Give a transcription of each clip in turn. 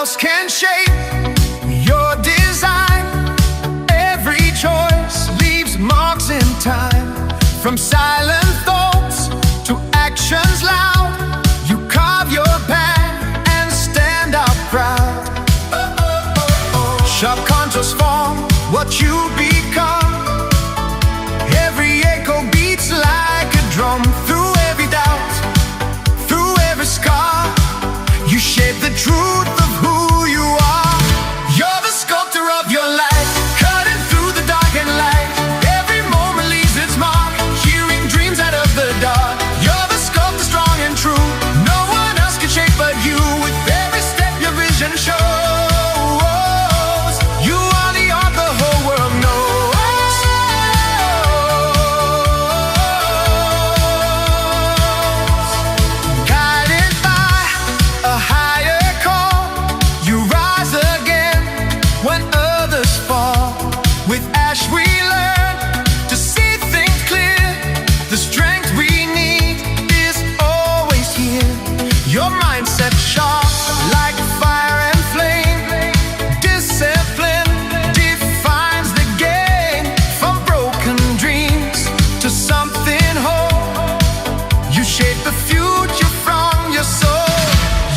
else can shape your design. Every choice leaves marks in time. From silent thoughts to actions loud, you carve your path and stand out proud. Sharp contours form what you become. Every echo beats like a drum. Through every doubt, through every scar, you shape the truth of who you are. You're the sculptor of your life, cutting through the dark and light. Every moment leaves its mark, hearing dreams out of the dark. You're the sculptor, strong and true. No one else can shape but you. With every step your vision shows. You are the art the whole world knows. Guided by a higher call, you rise again when others fall. With ash we learn to see things clear. The strength we need is always here. Your mindset sharp like fire and flame. Discipline defines the game. From broken dreams to something whole, you shape the future from your soul.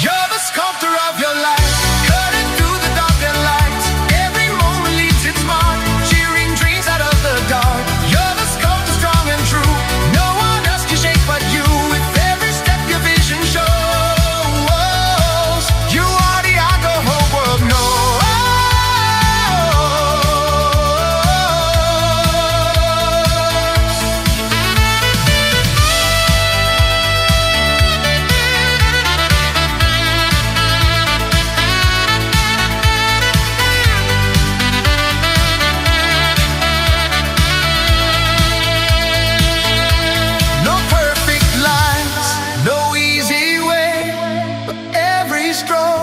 You're the sculptor of your life, cutting through the dark and light. Every moment leaves its mark, cheering dreams out of the dark. You're the sculptor, strong and true. No one else can shape but you. With every step your vision shows. You are the art the whole world knows. No perfect lines, no easy way, but every stroke